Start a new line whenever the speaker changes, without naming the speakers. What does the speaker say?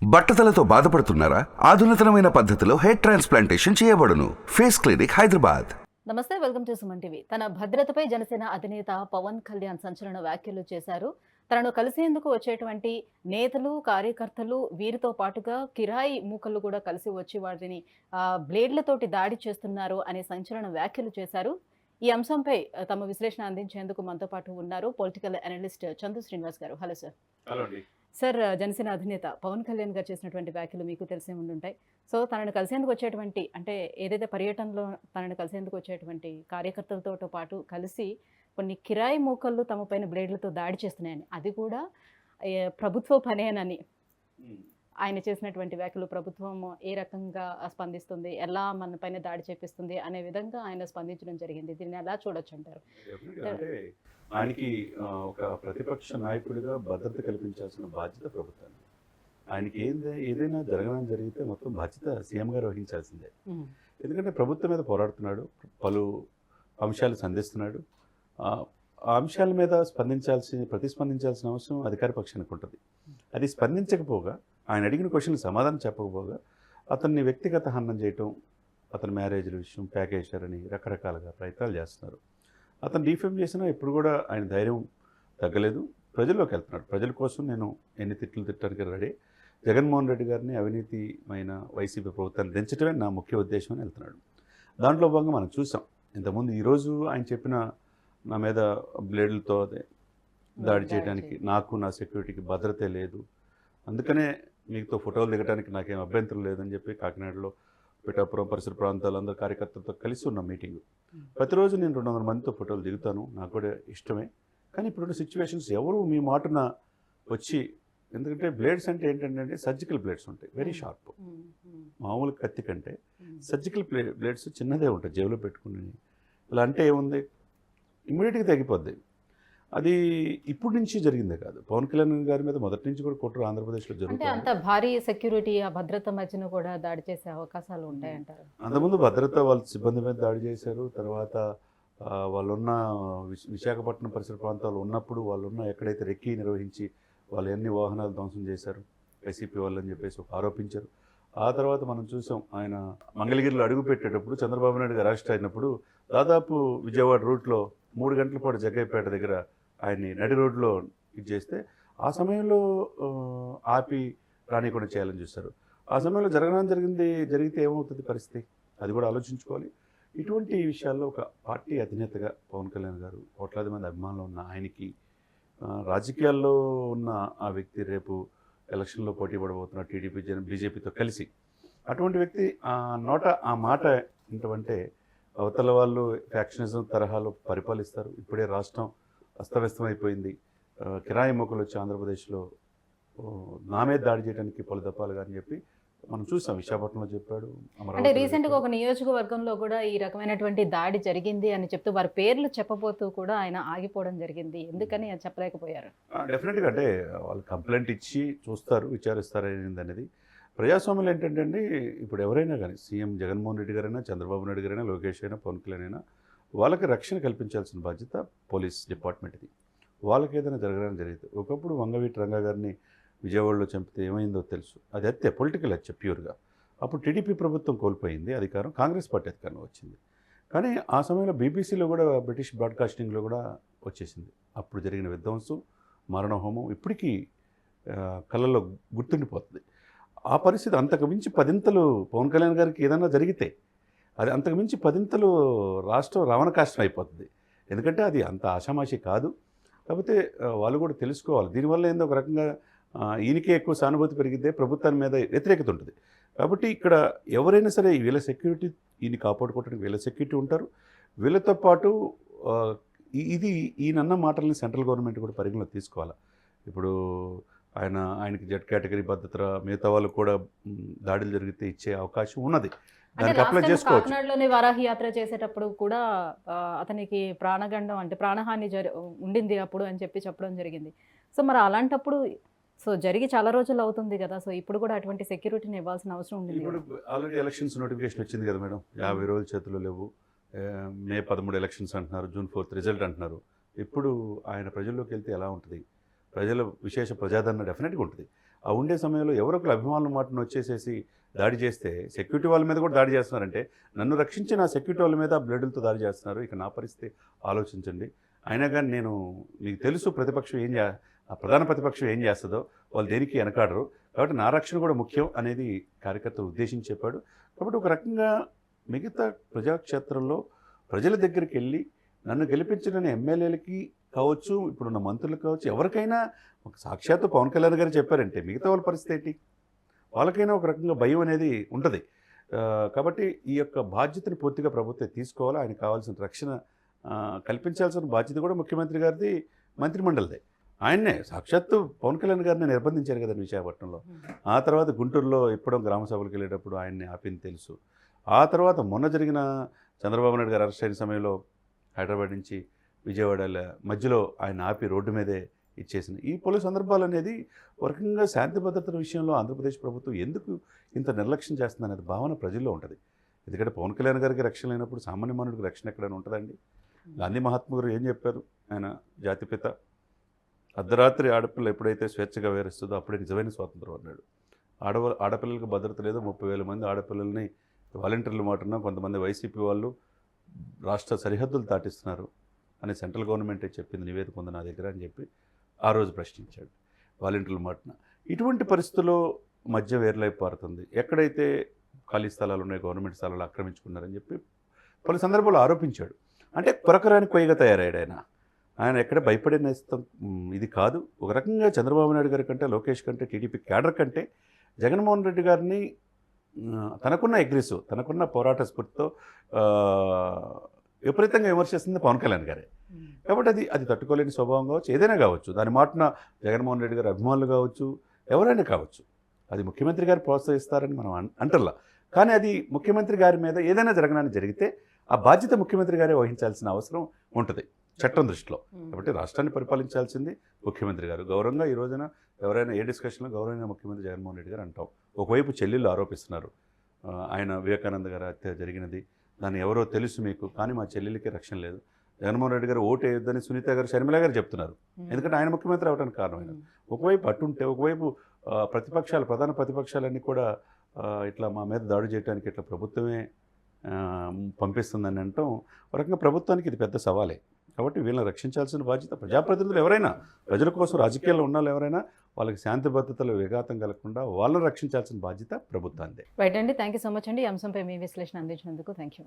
బట్టతలతో బాధపడుతున్నారా? ఆధునితనమైన పద్ధతిలో hair transplantation చేయబడును. Face clinic, Hyderabad.
నమస్తే, వెల్కమ్ టు సుమన్ టీవీ. తన భద్రతపై జనసేన అధినేత పవన్ కళ్యాణ్ సంచలన వ్యాఖ్యలు చేశారు. తనను కలిసేందుకు వచ్చేటువంటి నేతలు, కార్యకర్తలు, వీరితో పాటుగా కిరాయి మూకలు కూడా కలిసి వచ్చి వారిని బ్లేడ్లతోటి దాడి చేస్తున్నారు అనే సంచలన వ్యాఖ్యలు చేశారు. ఈ అంశంపై తమ విశ్లేషణ అందించేందుకు మనతో పాటు ఉన్నారు పొలిటికల్ అనలిస్ట్ చందు శ్రీనివాస్ గారు. Hello sir.
హలో అండి.
సార్, జనసేన అధినేత పవన్ కళ్యాణ్ గారు చేసినటువంటి వ్యాఖ్యలు మీకు తెలిసే ఉండుంటాయి. సో తనను కలిసేందుకు వచ్చేటువంటి ఏదైతే పర్యటనలో తనను కలిసేందుకు వచ్చేటువంటి కార్యకర్తలతో పాటు కలిసి కొన్ని కిరాయి మూకళ్ళు తమ పైన బ్లేడ్లతో దాడి చేస్తున్నాయని, అది కూడా ప్రభుత్వ పనేనని ఆయన చేసినటువంటి వ్యాఖ్యలు, ప్రభుత్వం ఏ రకంగా స్పందిస్తుంది, ఎలా మన పైన దాడి చేపిస్తుంది అనే విధంగా ఆయన స్పందించడం జరిగింది. దీన్ని ఎలా చూడొచ్చు అంటారు?
అంటే ఆయనకి ఒక ప్రతిపక్ష నాయకుడిగా భద్రత కల్పించాల్సిన బాధ్యత ప్రభుత్వానికి. ఆయనకి ఏదైనా జరగడం జరిగితే మొత్తం బాధ్యత సీఎం గారు వహించాల్సిందే. ఎందుకంటే ప్రభుత్వం మీద పోరాడుతున్నాడు, పలు అంశాలు సంధిస్తున్నాడు. ఆ అంశాల మీద ప్రతిస్పందించాల్సిన అవసరం అధికార పక్షానికి ఉంటుంది. అది స్పందించకపోగా, ఆయన అడిగిన క్వశ్చన్కి సమాధానం చెప్పకపోగా అతన్ని వ్యక్తిగత హననం చేయటం, అతని మ్యారేజ్ల విషయం ప్యాకేజారని రకరకాలుగా ప్రయత్నాలు చేస్తున్నారు. అతను డిఫేమ్ చేసినా ఇప్పుడు కూడా ఆయన ధైర్యం తగ్గలేదు. ప్రజల్లోకి వెళ్తున్నాడు. ప్రజల కోసం నేను ఎన్ని తిట్లు తిట్టడానికి రెడీ. జగన్మోహన్ రెడ్డి గారిని అవినీతిమైన వైసీపీ ప్రభుత్వాన్ని దించడమే నా ముఖ్య ఉద్దేశం అని వెళ్తున్నాడు. దాంట్లో భాగంగా మనం చూసాం. ఇంతకుముందు ఈరోజు ఆయన చెప్పిన నా మీద బ్లేడ్లతో దాడి చేయడానికి నాకు నా సెక్యూరిటీకి భద్రతే లేదు, అందుకనే మీతో ఫోటోలు దిగడానికి నాకేం అభ్యంతరం లేదని చెప్పి కాకినాడలో పిఠాపురం పరిసర ప్రాంతాలందరూ కార్యకర్తలతో కలిసి ఉన్న మీటింగు. ప్రతిరోజు నేను 200 మందితో ఫోటోలు దిగుతాను, నాకు కూడా ఇష్టమే. కానీ ఇప్పుడున్న సిచ్యువేషన్స్ ఎవరు మీ మాటన వచ్చి, ఎందుకంటే బ్లేడ్స్ అంటే ఏంటంటే సర్జికల్ బ్లేడ్స్ ఉంటాయి, వెరీ షార్ప్. మామూలు కత్తి కంటే సర్జికల్ బ్లేడ్స్ చిన్నదే ఉంటాయి, జేబులో పెట్టుకుని. ఇలా అంటే ఏముంది, ఇమ్మీడియట్గా తగ్గిపోద్ది. అది ఇప్పుడు నుంచి జరిగిందే కాదు, పవన్ కళ్యాణ్ గారి మీద మొదటి నుంచి కూడా కుట్ర ఆంధ్రప్రదేశ్లో జరుగుతుంది.
అంత భారీ సెక్యూరిటీ, ఆ భద్రత మధ్యన కూడా దాడి చేసే అవకాశాలు ఉంటాయంటారు?
అంతకుముందు భద్రత వాళ్ళ సిబ్బంది మీద దాడి చేశారు. తర్వాత వాళ్ళున్న విశాఖపట్నం పరిసర ప్రాంతాలు ఉన్నప్పుడు వాళ్ళున్న ఎక్కడైతే రెక్కీ నిర్వహించి వాళ్ళు ఎన్ని వాహనాలు ధ్వంసం చేశారు వైసీపీ వాళ్ళని చెప్పేసి ఆరోపించారు. ఆ తర్వాత మనం చూసాం, ఆయన మంగళగిరిలో అడుగు పెట్టేటప్పుడు చంద్రబాబు నాయుడు గారు అరెస్ట్ అయినప్పుడు దాదాపు విజయవాడ రూట్లో 3 గంటల పాటు జగ్గయ్యపేట దగ్గర ఆయన్ని నడి రోడ్లో ఇది చేస్తే, ఆ సమయంలో ఆపి రానికుండా చేయాలని చూస్తారు. ఆ సమయంలో జరిగితే ఏమవుతుంది పరిస్థితి, అది కూడా ఆలోచించుకోవాలి. ఇటువంటి విషయాల్లో ఒక పార్టీ అధినేతగా పవన్ కళ్యాణ్ గారు, కోట్లాది మంది అభిమానులు ఉన్న ఆయనకి, రాజకీయాల్లో ఉన్న ఆ వ్యక్తి రేపు ఎలక్షన్లో పోటీ పడబోతున్న టీడీపీ బీజేపీతో కలిసి, అటువంటి వ్యక్తి ఆ మాట ఏంటంటే అవతల వాళ్ళు ఫ్యాక్షనిజం తరహాలో పరిపాలిస్తారు. ఇప్పుడే రాష్ట్రం అస్తవ్యస్తమైపోయింది, కిరాయి మొక్కలు వచ్చి ఆంధ్రప్రదేశ్లో నా మీద దాడి చేయడానికి పలు దఫాలుగా అని చెప్పి మనం చూసాం. విశాఖపట్నంలో చెప్పాడు.
అంటే రీసెంట్గా ఒక నియోజకవర్గంలో కూడా ఈ రకమైనటువంటి దాడి జరిగింది అని చెప్తూ వారి పేర్లు చెప్పబోతూ కూడా ఆయన ఆగిపోవడం జరిగింది. ఎందుకని అది చెప్పలేకపోయారు?
డెఫినెట్గా అంటే వాళ్ళు కంప్లైంట్ ఇచ్చి చూస్తారు, విచారిస్తారు అనేది. ప్రజాస్వామ్యంలో ఏంటంటే ఇప్పుడు ఎవరైనా కానీ, సీఎం జగన్మోహన్ రెడ్డి గారైనా, చంద్రబాబు నాయుడు గారైనా, లోకేష్ అయినా, పవన్ కళ్యాణ్ అయినా, వాళ్ళకి రక్షణ కల్పించాల్సిన బాధ్యత పోలీస్ డిపార్ట్మెంట్ది. వాళ్ళకి ఏదైనా జరగడానికి జరిగితే, ఒకప్పుడు వంగవీటి రంగా గారిని విజయవాడలో చంపితే ఏమైందో తెలుసు. అది హత్య, పొలిటికల్ హత్య ప్యూర్గా. అప్పుడు టీడీపీ ప్రభుత్వం కోల్పోయింది అధికారం, కాంగ్రెస్ పార్టీ అధికారం వచ్చింది. కానీ ఆ సమయంలో బీబీసీలో కూడా, బ్రిటిష్ బ్రాడ్కాస్టింగ్లో కూడా వచ్చేసింది. అప్పుడు జరిగిన విధ్వంసం, మారణహోమం ఇప్పటికీ కళ్ళల్లో గుర్తుండిపోతుంది. ఆ పరిస్థితి అంతకు మించి పదింతలు పవన్ కళ్యాణ్ గారికి ఏదైనా జరిగితే, అది అంతకు మించి పదింతలు రాష్ట్రం రావణకాష్టం అయిపోతుంది. ఎందుకంటే అది అంత ఆషామాషి కాదు. కాకపోతే వాళ్ళు కూడా తెలుసుకోవాలి. దీనివల్ల ఏందో ఒక రకంగా ఈయనకే ఎక్కువ సానుభూతి పెరిగితే ప్రభుత్వం మీద వ్యతిరేకత ఉంటుంది. కాబట్టి ఇక్కడ ఎవరైనా సరే వీళ్ళ సెక్యూరిటీ, ఈయన కాపాడుకోవడానికి వీళ్ళ సెక్యూరిటీ ఉంటారు. వీళ్ళతో పాటు ఈయనన్న మాటలని సెంట్రల్ గవర్నమెంట్ కూడా పరిగణలో తీసుకోవాలి. ఇప్పుడు ఆయనకి జెడ్ కేటగిరీ భద్రత, మిగతా వాళ్ళు కూడా దాడులు జరిగితే ఇచ్చే అవకాశం ఉన్నది. దానికి అప్లై చేసుకోవచ్చు.
కాకినాడలోని వారాహి యాత్ర చేసేటప్పుడు కూడా అతనికి ప్రాణగండం, ప్రాణహాని ఉండింది అప్పుడు అని చెప్పడం జరిగింది. సో మరి అలాంటప్పుడు జరిగి చాలా రోజులు అవుతుంది కదా, సో ఇప్పుడు కూడా అటువంటి సెక్యూరిటీని ఇవ్వాల్సిన అవసరం ఉంది.
ఇప్పుడు ఆల్రెడీ ఎలక్షన్స్ నోటిఫికేషన్ వచ్చింది కదా మేడం, 50 రోజుల చేతుల్లో లేవు. మే 13 ఎలక్షన్స్ అంటున్నారు, జూన్ 4 రిజల్ట్ అంటున్నారు. ఇప్పుడు ఆయన ప్రజల్లోకి వెళ్తే ఎలా ఉంటుంది? ప్రజల విశేష ప్రజాదరణ డెఫినెట్గా ఉంటుంది. ఆ ఉండే సమయంలో ఎవరో ఒకరు అభిమానుల మాటను వచ్చేసేసి దాడి చేస్తే సెక్యూరిటీ వాళ్ళ మీద కూడా దాడి చేస్తున్నారంటే నన్ను రక్షించి నా సెక్యూరిటీ వాళ్ళ మీద బ్లేడులతో దాడి చేస్తున్నారు. ఇక నా పరిస్థితి ఆలోచించండి. అయినా కానీ నేను మీకు తెలుసు ఆ ప్రధాన ప్రతిపక్షం ఏం చేస్తుందో, వాళ్ళు దేనికి వెనకాడరు. కాబట్టి నా రక్షణ కూడా ముఖ్యం అనేది కార్యకర్తలు ఉద్దేశించి చెప్పాడు. కాబట్టి ఒక రకంగా మిగతా ప్రజాక్షేత్రంలో ప్రజల దగ్గరికి వెళ్ళి నన్ను గెలిపించిన ఎమ్మెల్యేలకి కావచ్చు, ఇప్పుడున్న మంత్రులకు కావచ్చు, ఎవరికైనా ఒక సాక్షాత్తు పవన్ కళ్యాణ్ గారు చెప్పారంటే మిగతా వాళ్ళ పరిస్థితి ఏంటి? వాళ్ళకైనా ఒక రకంగా భయం అనేది ఉంటుంది. కాబట్టి ఈ యొక్క బాధ్యతను పూర్తిగా ప్రభుత్వం తీసుకోవాలి. ఆయనకు కావాల్సిన రక్షణ కల్పించాల్సిన బాధ్యత కూడా ముఖ్యమంత్రి గారిది, మంత్రిమండలిదే. ఆయన్నే సాక్షాత్తు పవన్ కళ్యాణ్ గారిని నిర్బంధించారు కదండి విశాఖపట్నంలో. ఆ తర్వాత గుంటూరులో ఎప్పుడో గ్రామ సభలకు వెళ్ళేటప్పుడు ఆయన్ని ఆపింది తెలుసు. ఆ తర్వాత మొన్న జరిగిన చంద్రబాబు నాయుడు గారు అరెస్ట్ అయిన సమయంలో హైదరాబాద్ నుంచి విజయవాడ మధ్యలో ఆయన ఆపి రోడ్డు మీదే ఇచ్చేసింది. ఈ పలు సందర్భాలు అనేది ఒక రకంగా శాంతి భద్రతల విషయంలో ఆంధ్రప్రదేశ్ ప్రభుత్వం ఎందుకు ఇంత నిర్లక్ష్యం చేస్తుంది అనేది భావన ప్రజల్లో ఉంటుంది. ఎందుకంటే పవన్ కళ్యాణ్ గారికి రక్షణ లేనప్పుడు సామాన్య మానవుడికి రక్షణ ఎక్కడైనా ఉంటుందండి? గాంధీ మహాత్మా గారు ఏం చెప్పారు? ఆయన జాతిపిత. అర్ధరాత్రి ఆడపిల్ల ఎప్పుడైతే స్వేచ్ఛగా విహరిస్తుందో అప్పుడే నిజమైన స్వాతంత్రం అన్నాడు. ఆడపిల్లలకు భద్రత లేదు. 30,000 మంది ఆడపిల్లల్ని వాలంటీర్లు మాటున్నా కొంతమంది వైసీపీ వాళ్ళు రాష్ట్ర సరిహద్దులు దాటిస్తున్నారు అని సెంట్రల్ గవర్నమెంటే చెప్పింది, నివేదిక ఉంది నా దగ్గర అని చెప్పి ఆ రోజు ప్రశ్నించాడు వాలంటీర్ల మాటన. ఇటువంటి పరిస్థితుల్లో మధ్య వేర్లై పారుతుంది. ఎక్కడైతే ఖాళీ స్థలాలు ఉన్నాయో గవర్నమెంట్ స్థలాలు ఆక్రమించుకున్నారని చెప్పి పలు సందర్భాలు ఆరోపించాడు. అంటే కొరకరాని కొయ్యగా తయారయ్యాడు ఆయన ఎక్కడ భయపడే నేస్తం ఇది కాదు. ఒక రకంగా చంద్రబాబు నాయుడు గారి కంటే, లోకేష్ కంటే, టీడీపీ క్యాడర్ కంటే జగన్మోహన్ రెడ్డి గారిని తనకున్న అగ్రెసివ్, తనకున్న పోరాట స్ఫూర్తితో విపరీతంగా విమర్శిస్తుంది పవన్ కళ్యాణ్ గారే. కాబట్టి అది తట్టుకోలేని స్వభావం కావచ్చు, ఏదైనా కావచ్చు. దాని మాటన జగన్మోహన్ రెడ్డి గారి అభిమానులు కావచ్చు, ఎవరైనా కావచ్చు, అది ముఖ్యమంత్రి గారు ప్రోత్సహిస్తారని మనం అంటల్లా. కానీ అది ముఖ్యమంత్రి గారి మీద ఏదైనా జరగడానికి జరిగితే ఆ బాధ్యత ముఖ్యమంత్రి గారే వహించాల్సిన అవసరం ఉంటుంది చట్టం దృష్టిలో. కాబట్టి రాష్ట్రాన్ని పరిపాలించాల్సింది ముఖ్యమంత్రి గారు. గౌరవంగా ఈ రోజున ఎవరైనా ఏ డిస్కషన్లో గౌరవమైన ముఖ్యమంత్రి జగన్మోహన్ రెడ్డి గారు అంటాం. ఒకవైపు చెల్లెళ్ళు ఆరోపిస్తున్నారు, ఆయన వివేకానంద గారి హత్య జరిగినది, దాన్ని ఎవరో తెలుసు మీకు, కానీ మా చెల్లెలకి రక్షణ లేదు. జగన్మోహన్ రెడ్డి గారు ఓటు వేయొద్దని సునీత గారు, షర్మిల గారు చెప్తున్నారు. ఎందుకంటే ఆయన ముఖ్యమంత్రి అవడానికి కారణమైన. ఒకవైపు అటుంటే ఒకవైపు ప్రధాన ప్రతిపక్షాలన్నీ కూడా ఇట్లా మా మీద దాడి చేయడానికి ఇట్లా ప్రభుత్వమే పంపిస్తుందని అంటాం. ఒక రకంగా ప్రభుత్వానికి ఇది పెద్ద సవాలే. కాబట్టి వీళ్ళని రక్షించాల్సిన బాధ్యత ప్రజాప్రతినిధులు ఎవరైనా, ప్రజల కోసం రాజకీయాల్లో ఉన్న ఎవరైనా, వాళ్ళకి శాంతి భద్రతలు విఘాతం కలగకుండా వాళ్ళని రక్షించాల్సిన బాధ్యత ప్రభుత్వానిదే.
రైట్ అండి, థ్యాంక్ యూ సో మచ్ అండి. ఈ అంశంపై మీ విశ్లేషణ అందించినందుకు థ్యాంక్ యూ.